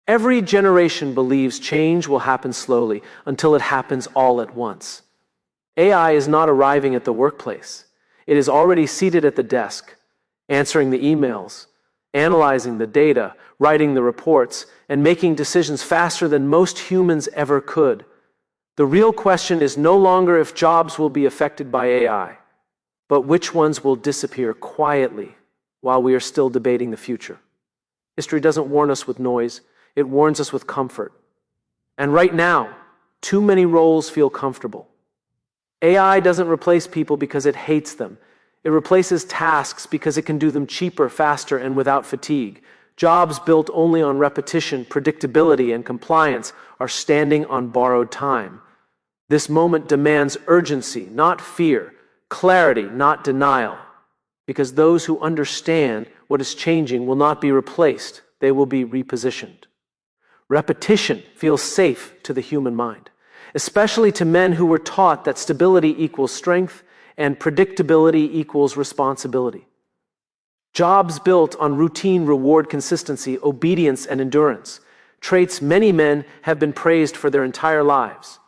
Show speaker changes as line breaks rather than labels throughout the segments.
Every generation believes change will happen slowly until it happens all at once. AI is not arriving at the workplace. It is already seated at the desk, answering the emails, analyzing the data, writing the reports, and making decisions faster than most humans ever could. The real question is no longer if jobs will be affected by AI, but which ones will disappear quietly while we are still debating the future. History doesn't warn us with noise, it warns us with comfort. And right now, too many roles feel comfortable. AI doesn't replace people because it hates them. It replaces tasks because it can do them cheaper, faster, and without fatigue. Jobs built only on repetition, predictability, and compliance are standing on borrowed time. This moment demands urgency, not fear, clarity, not denial, because those who understand what is changing will not be replaced, they will be repositioned. Repetition feels safe to the human mind, especially to men who were taught that stability equals strength and predictability equals responsibility. Jobs built on routine reward consistency, obedience, and endurance, traits many men have been praised for their entire lives.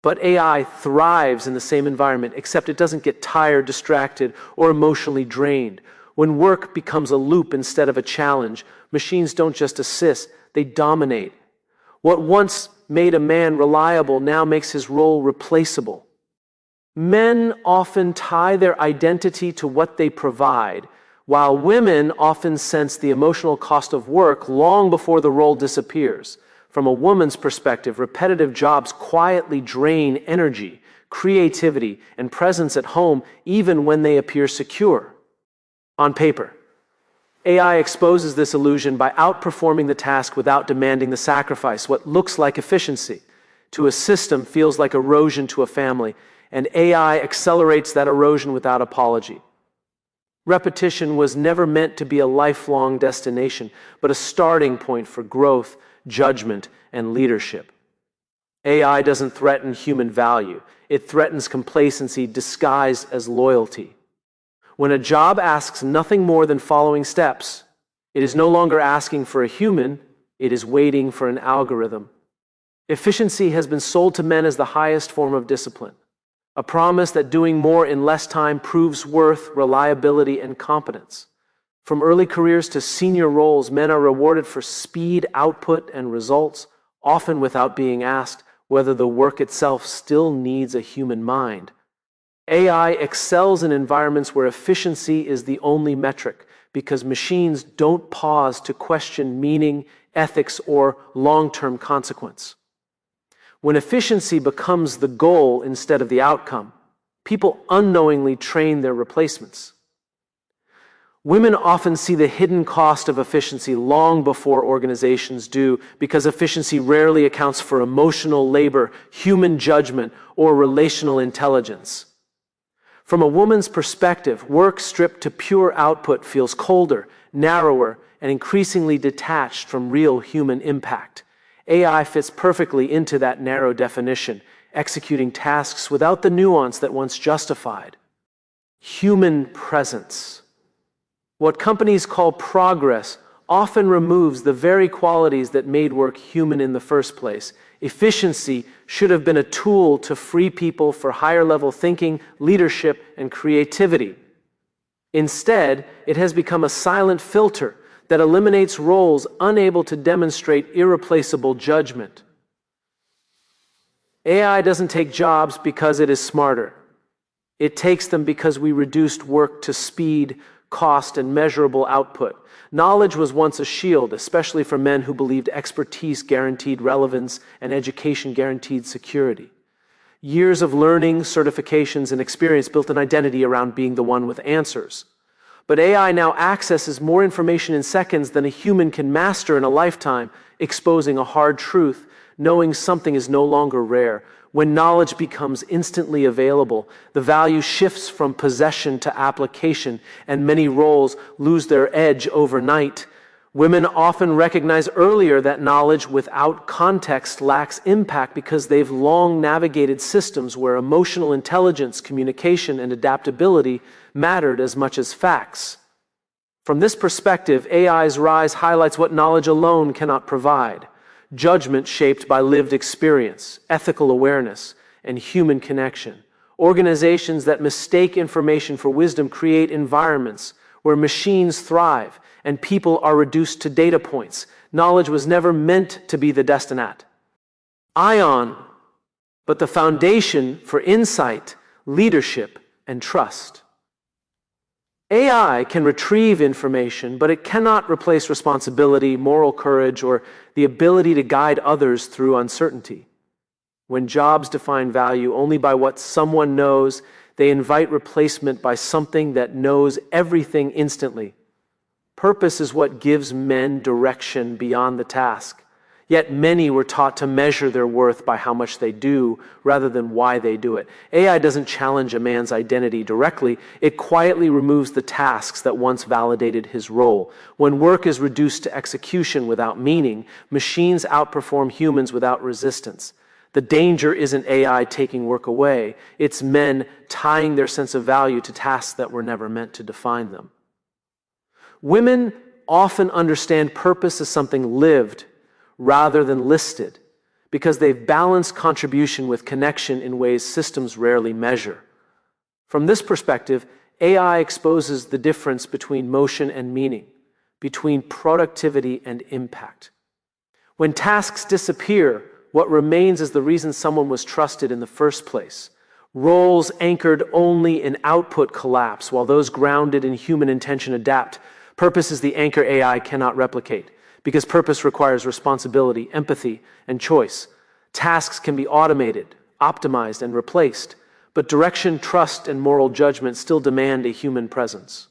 But AI thrives in the same environment, except it doesn't get tired, distracted, or emotionally drained. When work becomes a loop instead of a challenge, machines don't just assist, they dominate. What once made a man reliable now makes his role replaceable. Men often tie their identity to what they provide, while women often sense the emotional cost of work long before the role disappears. From a woman's perspective, repetitive jobs quietly drain energy, creativity, and presence at home even when they appear secure. On paper, AI exposes this illusion by outperforming the task without demanding the sacrifice. What looks like efficiency to a system feels like erosion to a family, and AI accelerates that erosion without apology. Repetition was never meant to be a lifelong destination, but a starting point for growth, judgment, and leadership. AI doesn't threaten human value. It threatens complacency disguised as loyalty. When a job asks nothing more than following steps, it is no longer asking for a human, it is waiting for an algorithm. Efficiency has been sold to men as the highest form of discipline, a promise that doing more in less time proves worth, reliability, and competence. From early careers to senior roles, men are rewarded for speed, output, and results, often without being asked whether the work itself still needs a human mind. AI excels in environments where efficiency is the only metric, because machines don't pause to question meaning, ethics, or long-term consequence. When efficiency becomes the goal instead of the outcome, people unknowingly train their replacements. Women often see the hidden cost of efficiency long before organizations do, because efficiency rarely accounts for emotional labor, human judgment, or relational intelligence. From a woman's perspective, work stripped to pure output feels colder, narrower, and increasingly detached from real human impact. AI fits perfectly into that narrow definition, executing tasks without the nuance that once justified. Human presence. What companies call progress often removes the very qualities that made work human in the first place. Efficiency should have been a tool to free people for higher-level thinking, leadership, and creativity. Instead, it has become a silent filter that eliminates roles unable to demonstrate irreplaceable judgment. AI doesn't take jobs because it is smarter. It takes them because we reduced work to speed, cost, and measurable output. Knowledge was once a shield, especially for men who believed expertise guaranteed relevance and education guaranteed security. Years of learning, certifications, and experience built an identity around being the one with answers. But AI now accesses more information in seconds than a human can master in a lifetime, exposing a hard truth. Knowing something is no longer rare. When knowledge becomes instantly available, the value shifts from possession to application, and many roles lose their edge overnight. Women often recognize earlier that knowledge without context lacks impact because they've long navigated systems where emotional intelligence, communication, and adaptability mattered as much as facts. From this perspective, AI's rise highlights what knowledge alone cannot provide: judgment shaped by lived experience, ethical awareness, and human connection. Organizations that mistake information for wisdom create environments where machines thrive and people are reduced to data points. Knowledge was never meant to be the destinat, but the foundation for insight, leadership, and trust. AI can retrieve information, but it cannot replace responsibility, moral courage, or the ability to guide others through uncertainty. When jobs define value only by what someone knows, they invite replacement by something that knows everything instantly. Purpose is what gives men direction beyond the task. Yet many were taught to measure their worth by how much they do rather than why they do it. AI doesn't challenge a man's identity directly. It quietly removes the tasks that once validated his role. When work is reduced to execution without meaning, machines outperform humans without resistance. The danger isn't AI taking work away. It's men tying their sense of value to tasks that were never meant to define them. Women often understand purpose as something lived rather than listed, because they've balanced contribution with connection in ways systems rarely measure. From this perspective, AI exposes the difference between motion and meaning, between productivity and impact. When tasks disappear, what remains is the reason someone was trusted in the first place. Roles anchored only in output collapse, while those grounded in human intention adapt. Purpose is the anchor AI cannot replicate, because purpose requires responsibility, empathy, and choice. Tasks can be automated, optimized, and replaced, but direction, trust, and moral judgment still demand a human presence.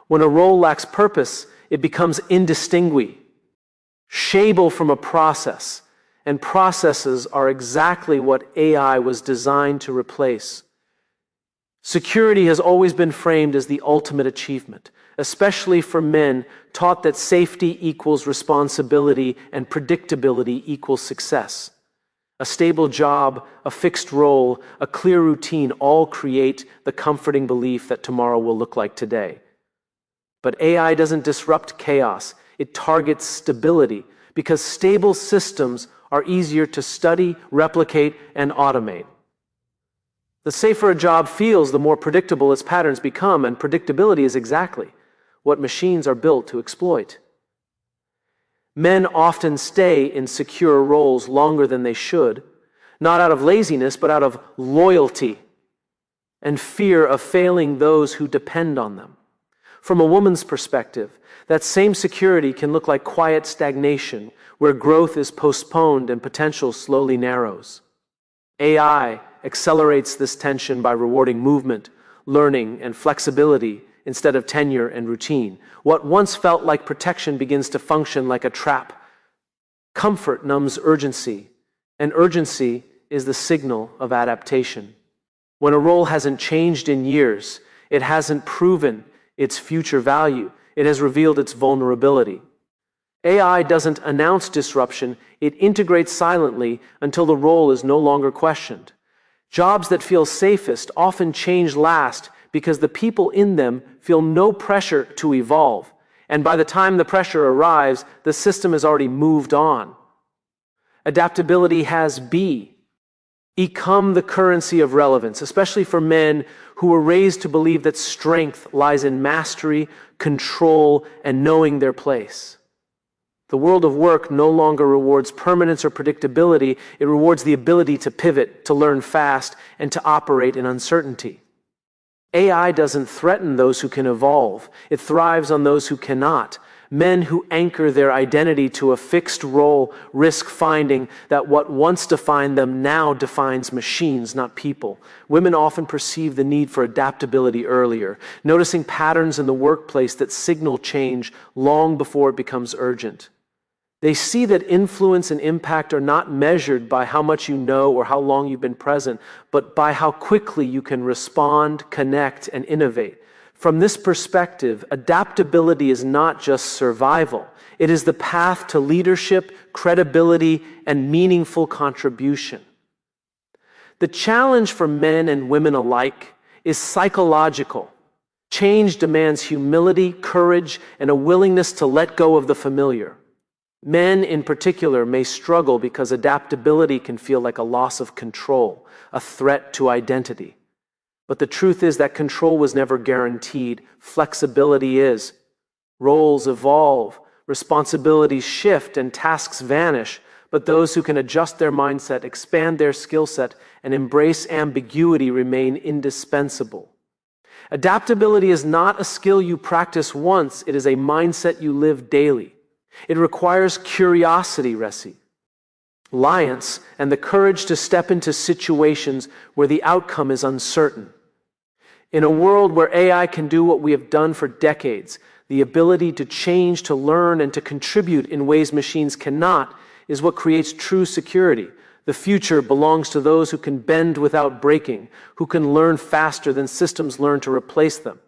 When a role lacks purpose, it becomes indistinguishable from a process, and processes are exactly what AI was designed to replace. Security has always been framed as the ultimate achievement, especially for men taught that safety equals responsibility and predictability equals success. A stable job, a fixed role, a clear routine all create the comforting belief that tomorrow will look like today. But AI doesn't disrupt chaos, it targets stability, because stable systems are easier to study, replicate, and automate. The safer a job feels, the more predictable its patterns become, and predictability is exactly what machines are built to exploit. Men often stay in secure roles longer than they should, not out of laziness, but out of loyalty and fear of failing those who depend on them. From a woman's perspective, that same security can look like quiet stagnation, where growth is postponed and potential slowly narrows. AI accelerates this tension by rewarding movement, learning, and flexibility instead of tenure and routine. What once felt like protection begins to function like a trap. Comfort numbs urgency, and urgency is the signal of adaptation. When a role hasn't changed in years, it hasn't proven its future value. It has revealed its vulnerability. AI doesn't announce disruption, it integrates silently until the role is no longer questioned. Jobs that feel safest often change last because the people in them feel no pressure to evolve. And by the time the pressure arrives, the system has already moved on. Adaptability has become the currency of relevance, especially for men who were raised to believe that strength lies in mastery, control, and knowing their place. The world of work no longer rewards permanence or predictability. It rewards the ability to pivot, to learn fast, and to operate in uncertainty. AI doesn't threaten those who can evolve. It thrives on those who cannot. Men who anchor their identity to a fixed role risk finding that what once defined them now defines machines, not people. Women often perceive the need for adaptability earlier, noticing patterns in the workplace that signal change long before it becomes urgent. They see that influence and impact are not measured by how much you know or how long you've been present, but by how quickly you can respond, connect, and innovate. From this perspective, adaptability is not just survival. It is the path to leadership, credibility, and meaningful contribution. The challenge for men and women alike is psychological. Change demands humility, courage, and a willingness to let go of the familiar. Men, in particular, may struggle because adaptability can feel like a loss of control, a threat to identity. But the truth is that control was never guaranteed. Flexibility is. Roles evolve, responsibilities shift, and tasks vanish. But those who can adjust their mindset, expand their skill set, and embrace ambiguity remain indispensable. Adaptability is not a skill you practice once, it is a mindset you live daily. It requires curiosity, reliance, and the courage to step into situations where the outcome is uncertain. In a world where AI can do what we have done for decades, the ability to change, to learn, and to contribute in ways machines cannot is what creates true security. The future belongs to those who can bend without breaking, who can learn faster than systems learn to replace them,